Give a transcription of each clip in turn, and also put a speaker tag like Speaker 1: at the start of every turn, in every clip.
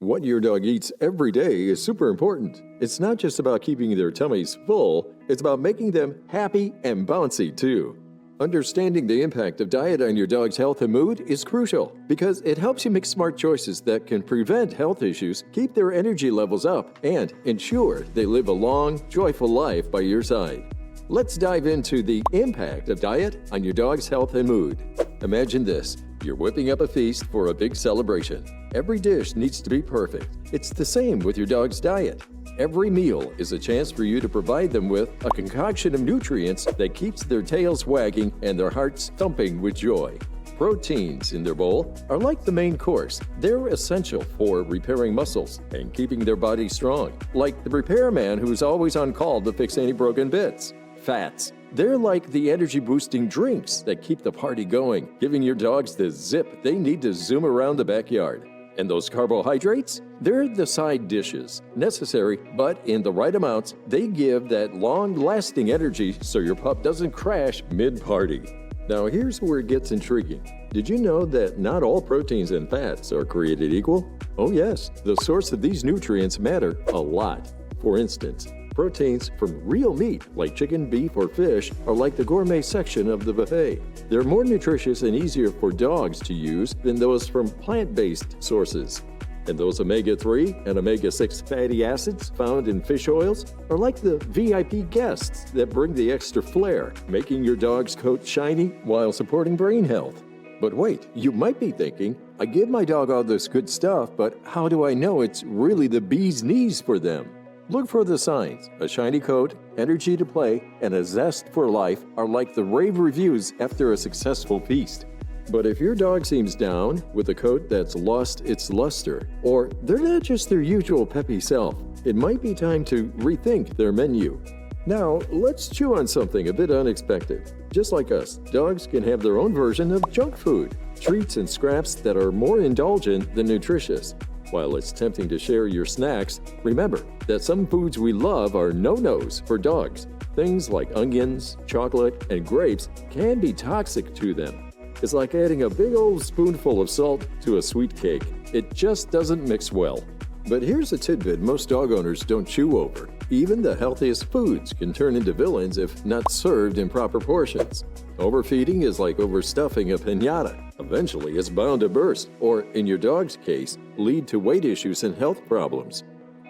Speaker 1: What your dog eats every day is super important. It's not just about keeping their tummies full, it's about making them happy and bouncy too. Understanding the impact of diet on your dog's health and mood is crucial because it helps you make smart choices that can prevent health issues, keep their energy levels up, and ensure they live a long, joyful life by your side. Let's dive into the impact of diet on your dog's health and mood. Imagine this. You're whipping up a feast for a big celebration. Every dish needs to be perfect. It's the same with your dog's diet. Every meal is a chance for you to provide them with a concoction of nutrients that keeps their tails wagging and their hearts thumping with joy. Proteins in their bowl are like the main course. They're essential for repairing muscles and keeping their body strong, like the repairman who's always on call to fix any broken bits. Fats. They're like the energy-boosting drinks that keep the party going, giving your dogs the zip they need to zoom around the backyard. And those carbohydrates? They're the side dishes, necessary, but in the right amounts, they give that long-lasting energy so your pup doesn't crash mid-party. Now here's where it gets intriguing. Did you know that not all proteins and fats are created equal? Oh yes, the source of these nutrients matter a lot. For instance, proteins from real meat, like chicken, beef, or fish, are like the gourmet section of the buffet. They're more nutritious and easier for dogs to use than those from plant-based sources. And those omega-3 and omega-6 fatty acids found in fish oils are like the VIP guests that bring the extra flair, making your dog's coat shiny while supporting brain health. But wait, you might be thinking, I give my dog all this good stuff, but how do I know it's really the bee's knees for them? Look for the signs. A shiny coat, energy to play, and a zest for life are like the rave reviews after a successful feast. But if your dog seems down with a coat that's lost its luster, or they're not just their usual peppy self, it might be time to rethink their menu. Now, let's chew on something a bit unexpected. Just like us, dogs can have their own version of junk food, treats and scraps that are more indulgent than nutritious. While it's tempting to share your snacks, remember that some foods we love are no-nos for dogs. Things like onions, chocolate, and grapes can be toxic to them. It's like adding a big old spoonful of salt to a sweet cake. It just doesn't mix well. But here's a tidbit most dog owners don't chew over. Even the healthiest foods can turn into villains if not served in proper portions. Overfeeding is like overstuffing a piñata. Eventually, it's bound to burst, or in your dog's case, lead to weight issues and health problems.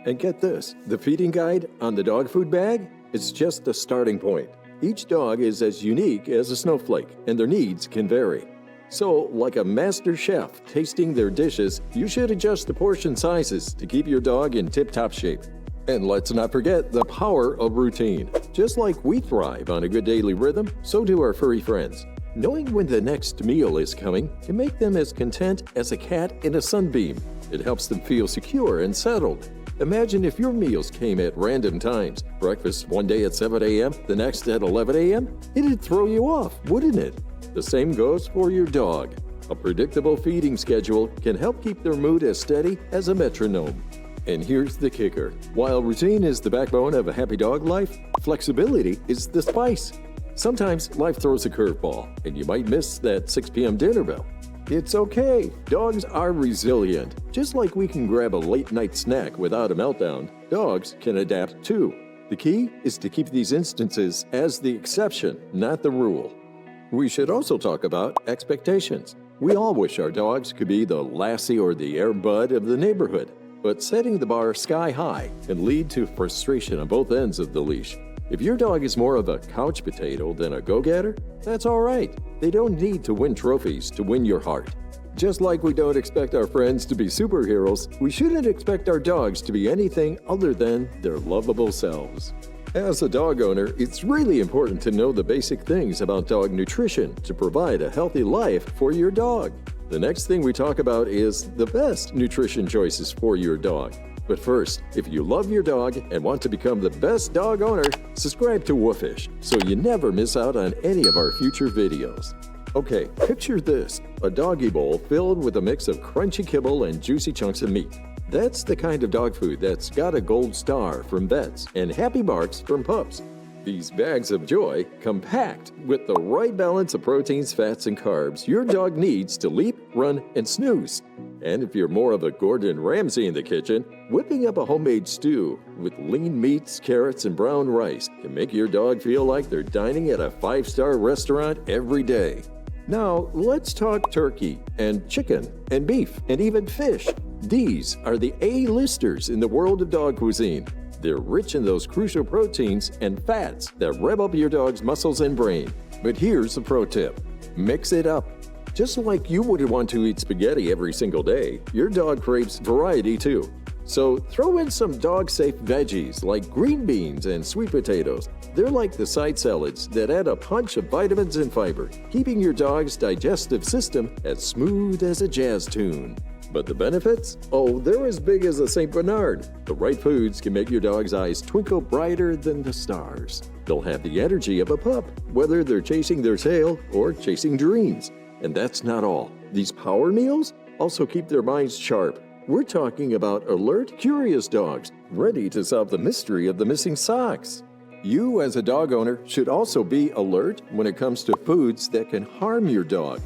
Speaker 1: And get this, the feeding guide on the dog food bag is just a starting point. Each dog is as unique as a snowflake, and their needs can vary. So, like a master chef tasting their dishes, you should adjust the portion sizes to keep your dog in tip-top shape. And let's not forget the power of routine. Just like we thrive on a good daily rhythm, so do our furry friends. Knowing when the next meal is coming can make them as content as a cat in a sunbeam. It helps them feel secure and settled. Imagine if your meals came at random times. Breakfast one day at 7 a.m., the next at 11 a.m. It'd throw you off, wouldn't it? The same goes for your dog. A predictable feeding schedule can help keep their mood as steady as a metronome. And here's the kicker. While routine is the backbone of a happy dog life, flexibility is the spice. Sometimes life throws a curveball, and you might miss that 6 p.m. dinner bell. It's okay. Dogs are resilient. Just like we can grab a late-night snack without a meltdown, dogs can adapt too. The key is to keep these instances as the exception, not the rule. We should also talk about expectations. We all wish our dogs could be the Lassie or the Air Bud of the neighborhood, but setting the bar sky high can lead to frustration on both ends of the leash. If your dog is more of a couch potato than a go-getter, that's all right. They don't need to win trophies to win your heart. Just like we don't expect our friends to be superheroes, we shouldn't expect our dogs to be anything other than their lovable selves. As a dog owner, it's really important to know the basic things about dog nutrition to provide a healthy life for your dog. The next thing we talk about is the best nutrition choices for your dog. But first, if you love your dog and want to become the best dog owner, subscribe to Woofish so you never miss out on any of our future videos. Okay, picture this, a doggy bowl filled with a mix of crunchy kibble and juicy chunks of meat. That's the kind of dog food that's got a gold star from vets and happy marks from pups. These bags of joy come packed with the right balance of proteins, fats, and carbs your dog needs to leap, run, and snooze. And if you're more of a Gordon Ramsay in the kitchen, whipping up a homemade stew with lean meats, carrots, and brown rice can make your dog feel like they're dining at a 5-star restaurant every day. Now, let's talk turkey and chicken and beef and even fish. These are the A-listers in the world of dog cuisine. They're rich in those crucial proteins and fats that rev up your dog's muscles and brain. But here's the pro tip. Mix it up. Just like you wouldn't want to eat spaghetti every single day, your dog craves variety too. So throw in some dog-safe veggies like green beans and sweet potatoes. They're like the side salads that add a punch of vitamins and fiber, keeping your dog's digestive system as smooth as a jazz tune. But the benefits? Oh, they're as big as a St. Bernard. The right foods can make your dog's eyes twinkle brighter than the stars. They'll have the energy of a pup, whether they're chasing their tail or chasing dreams. And that's not all. These power meals also keep their minds sharp. We're talking about alert, curious dogs, ready to solve the mystery of the missing socks. You, as a dog owner, should also be alert when it comes to foods that can harm your dog.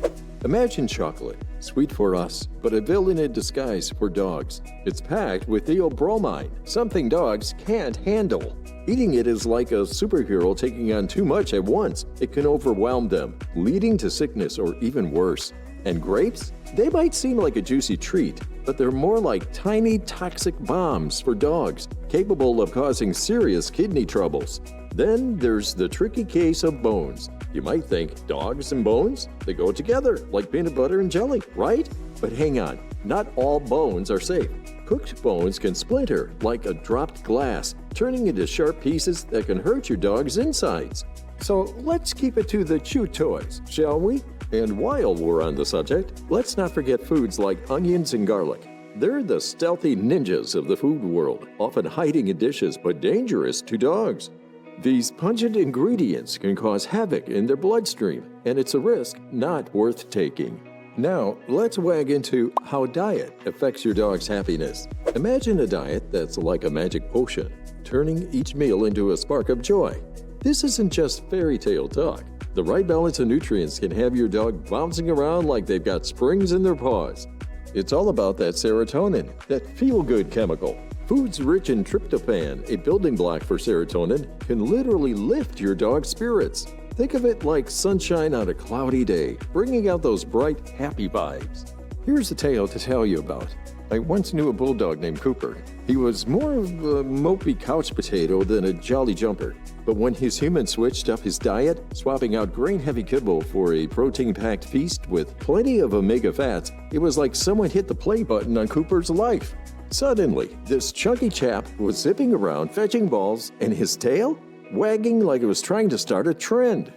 Speaker 1: Imagine chocolate, sweet for us, but a villain in disguise for dogs. It's packed with theobromine, something dogs can't handle. Eating it is like a superhero taking on too much at once. It can overwhelm them, leading to sickness or even worse. And grapes? They might seem like a juicy treat, but they're more like tiny toxic bombs for dogs, capable of causing serious kidney troubles. Then there's the tricky case of bones. You might think dogs and bones? They go together like peanut butter and jelly, right? But hang on, not all bones are safe. Cooked bones can splinter like a dropped glass, turning into sharp pieces that can hurt your dog's insides. So let's keep it to the chew toys, shall we? And while we're on the subject, let's not forget foods like onions and garlic. They're the stealthy ninjas of the food world, often hiding in dishes but dangerous to dogs. These pungent ingredients can cause havoc in their bloodstream, and it's a risk not worth taking. Now, let's wag into how diet affects your dog's happiness. Imagine a diet that's like a magic potion, turning each meal into a spark of joy. This isn't just fairy tale talk. The right balance of nutrients can have your dog bouncing around like they've got springs in their paws. It's all about that serotonin, that feel-good chemical. Foods rich in tryptophan, a building block for serotonin, can literally lift your dog's spirits. Think of it like sunshine on a cloudy day, bringing out those bright, happy vibes. Here's a tale to tell you about. I once knew a bulldog named Cooper. He was more of a mopey couch potato than a jolly jumper. But when his human switched up his diet, swapping out grain-heavy kibble for a protein-packed feast with plenty of omega fats, it was like someone hit the play button on Cooper's life. Suddenly, this chunky chap was zipping around fetching balls, and his tail? Wagging like it was trying to start a trend.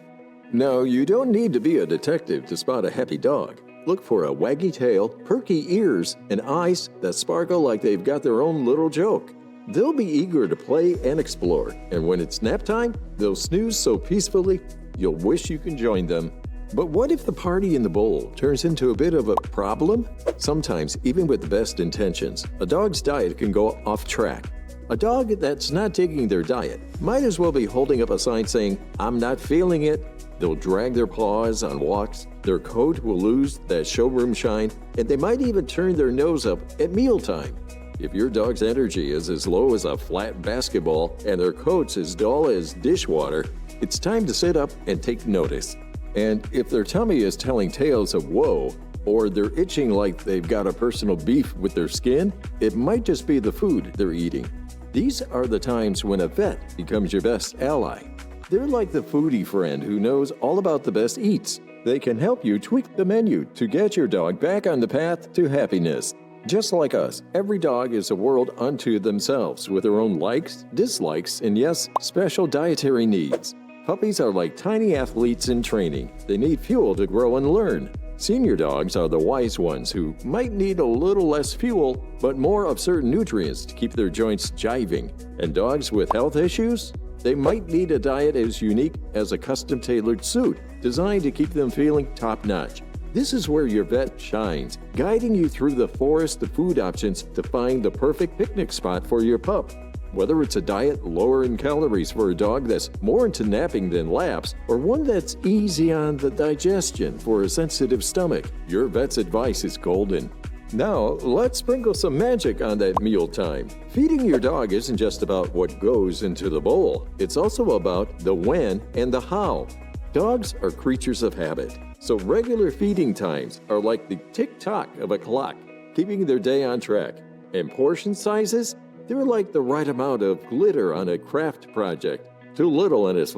Speaker 1: Now, you don't need to be a detective to spot a happy dog. Look for a waggy tail, perky ears, and eyes that sparkle like they've got their own little joke. They'll be eager to play and explore, and when it's nap time, they'll snooze so peacefully, you'll wish you can join them. But what if the party in the bowl turns into a bit of a problem? Sometimes, even with the best intentions, a dog's diet can go off track. A dog that's not taking their diet might as well be holding up a sign saying, "I'm not feeling it." They'll drag their paws on walks, their coat will lose that showroom shine, and they might even turn their nose up at mealtime. If your dog's energy is as low as a flat basketball and their coat's as dull as dishwater, it's time to sit up and take notice. And if their tummy is telling tales of woe, or they're itching like they've got a personal beef with their skin, it might just be the food they're eating. These are the times when a vet becomes your best ally. They're like the foodie friend who knows all about the best eats. They can help you tweak the menu to get your dog back on the path to happiness. Just like us, every dog is a world unto themselves with their own likes, dislikes, and yes, special dietary needs. Puppies are like tiny athletes in training. They need fuel to grow and learn. Senior dogs are the wise ones who might need a little less fuel, but more of certain nutrients to keep their joints jiving. And dogs with health issues? They might need a diet as unique as a custom-tailored suit, designed to keep them feeling top-notch. This is where your vet shines, guiding you through the forest of food options to find the perfect picnic spot for your pup. Whether it's a diet lower in calories for a dog that's more into napping than laps, or one that's easy on the digestion for a sensitive stomach, your vet's advice is golden. Now, let's sprinkle some magic on that mealtime. Feeding your dog isn't just about what goes into the bowl, it's also about the when and the how. Dogs are creatures of habit, so regular feeding times are like the tick-tock of a clock, keeping their day on track. And portion sizes? They're like the right amount of glitter on a craft project. Too little and it's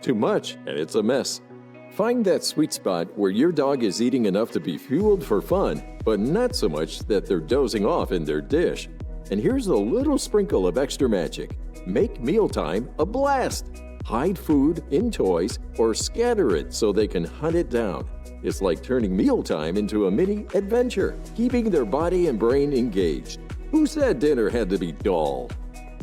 Speaker 1: too much and it's a mess. Find that sweet spot where your dog is eating enough to be fueled for fun, but not so much that they're dozing off in their dish. And here's a little sprinkle of extra magic. Make mealtime a blast. Hide food in toys or scatter it so they can hunt it down. It's like turning mealtime into a mini adventure, keeping their body and brain engaged. Who said dinner had to be dull?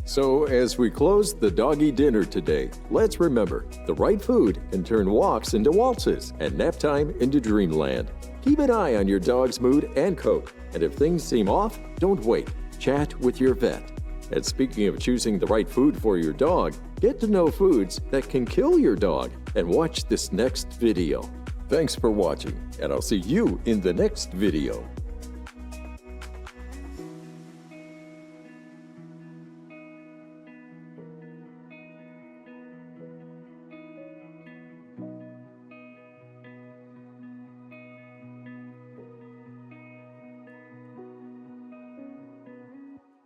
Speaker 1: So, as we close the doggy dinner today, let's remember the right food can turn walks into waltzes and nap time into dreamland. Keep an eye on your dog's mood and coat, and if things seem off, don't wait. Chat with your vet. And speaking of choosing the right food for your dog, get to know foods that can kill your dog and watch this next video. Thanks for watching, and I'll see you in the next video.